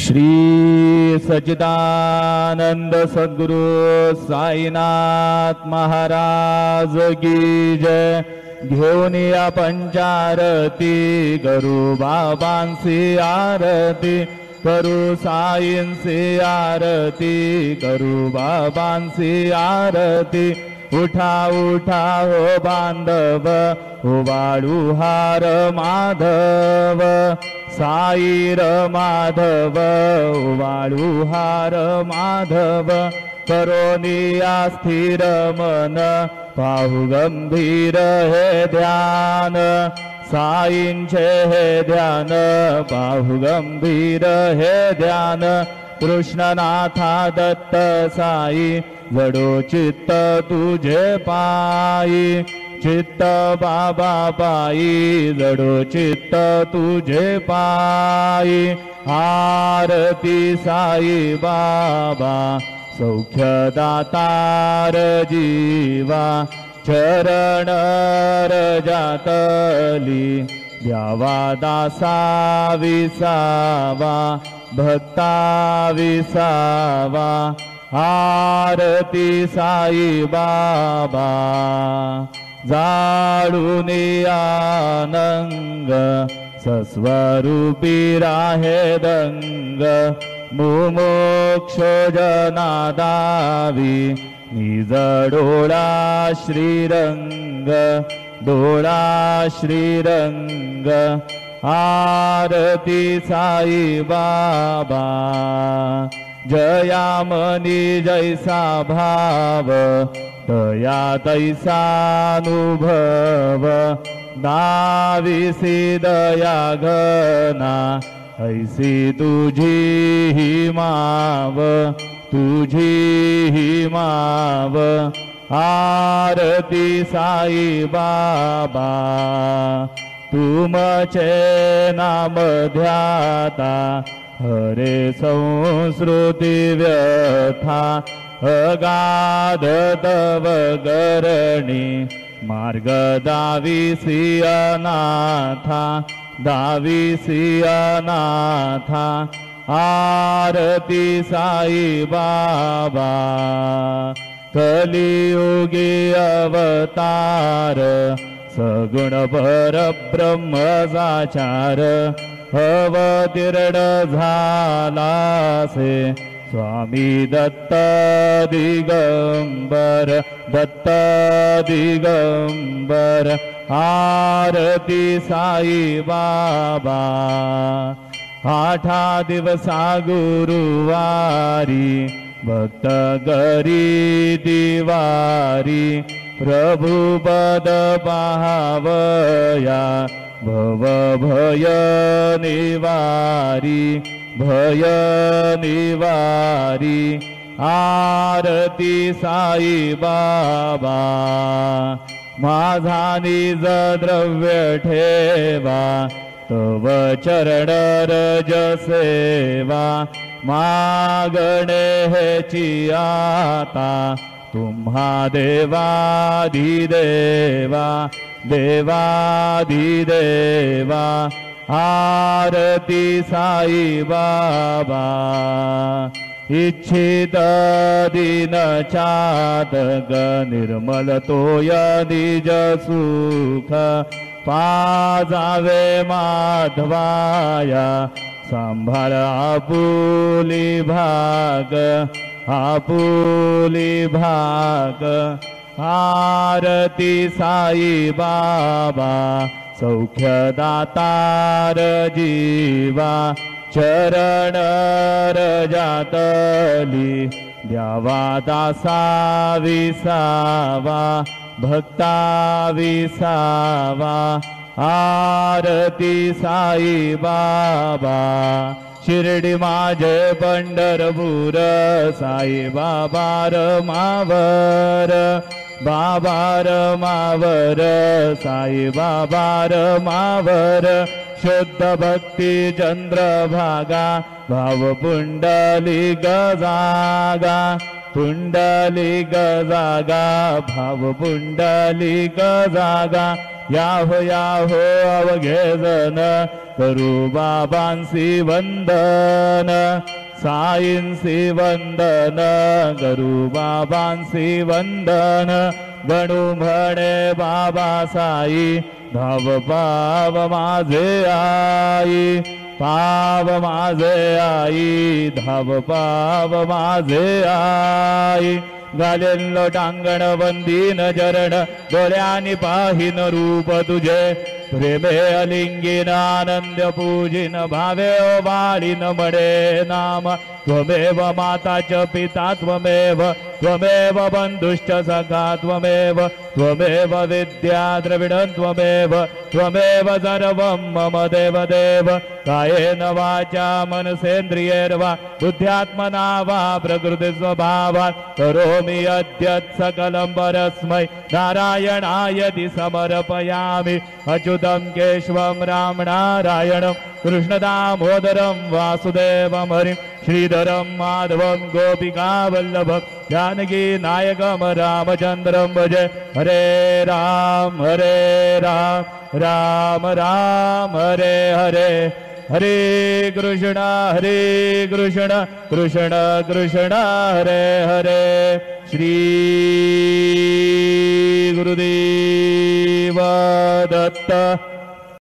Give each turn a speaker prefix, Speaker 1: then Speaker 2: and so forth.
Speaker 1: श्री सच्चिदानंद सद्गुरु साईनाथ महाराज की जय। घेऊन या पंचारती करू बाबांची आरती, करू साईंची आरती, करू बाबांची आरती। उठा उठा हो बांधव, उवाळू हार माधव, साई र माधव, उवाळू हार माधव। करोनिया स्थिर मन, पाहू गंभीर हे ध्यान, साईंचे हे ध्यान, पाहू गंभीर हे ध्यान। कृष्णनाथा दत्त साई, जडो चित्त तुझे पायी, चित्त बाबा पायी, जडो चित्त तुझे पायी। आरती साई बाबा, सौख्यदातार जीवा, चरण रजातली, द्यावा दासा विसावा, भक्ता विसावा। आरती साई बाबा, जाळून आनंग, सस्वरूपी राहे दंग। मुमुक्ष जनादावी, निज डोळा श्रीरंग, डोळा श्रीरंग। आरती साई बाबा, जयामनी जैसा भाव, तया तैसानुभव। दाविसी दया घना, ऐसी तुझी ही माव, तुझी ही माव। आरती साई बाबा, तुमचे नाम ध्याता, हरे संस्कृती व्यथा। अगाध तव गरणी, मार्ग दाविसी अनाथा, दाविसी अनाथा। आरती साई बाबा, कलियुगी अवतार, सगुण परब्रह्म साचार। अवतीर्ण झालासे, स्वामी दत्त दिगंबर, दत्त दिगंबर। आरती साई बाबा, आठा दिवसा गुरुवारी, भक्त गरी दिवारी। प्रभु पद पाहावया, भव भय निवारी, भय निवारी। आरती साई बाबा, माझा निज द्रव्य ठेवा, तव चरण रज सेवा। मागणे हेची आता, तुम्हा देवाधिदेवा, देवाधिदेवा। आरती साई बाबा, इच्छित दीन चातक, निर्मल तोय निज सुख। पाजावे माधवाया, सांभाळ आपुली भाग, आपुली भाग। आरती साई बाबा, सौख्यदातार जीवा, चरण रजातली, द्यावा दासा विसावा, भक्ता विसावा। आरती साई बाबा, शिर्डी माझे पंढरपूर, साई बाबा रमावर, बाबा रमावर, साई बाबा रमावर। शुद्ध भक्ती चंद्रभागा, भाव पुंडलिक जागा, पुंडलिक जागा, भाव पुंडलिक जागा। याहो याहो अवघे जन, करू बाबांसी वंदन साईंसी वंदन करू बाबांसी वंदन गणू म्हणे बाबा साई धाव पाव माझे आई पाव माझे आई धाव पाव माझे आई घालेल लोटांगण वंदीन चरण डोळ्यानी पाहिन रूप तुझे प्रेमे अलिंगीन आनंद पूजिन भावे बाळीन मडे नाम त्वमेव माता च पिता त्वमेव त्वमेव बंधुश्च सखा त्वमेव त्वमेव विद्या द्रविडं त्वमेव त्वमेव सर्वं मम देव देव कायेन वाचा मनसेन्द्रियैर्वा बुद्ध्यात्मना वा प्रकृति स्वभावात् करोमि यद्यत् सकलं परस्मै नारायणायति समर्पयामि अच्युतं केशवं राम नारायणं कृष्णदामोदरं वासुदेवं हरिं श्रीधरं माधवं गोपिकावल्लभं जानकी नायकं रामचन्द्रं भजे हरे राम राम राम हरे हरे हरे कृष्ण कृष्ण कृष्ण हरे हरे श्री गुरुदेव दत्त।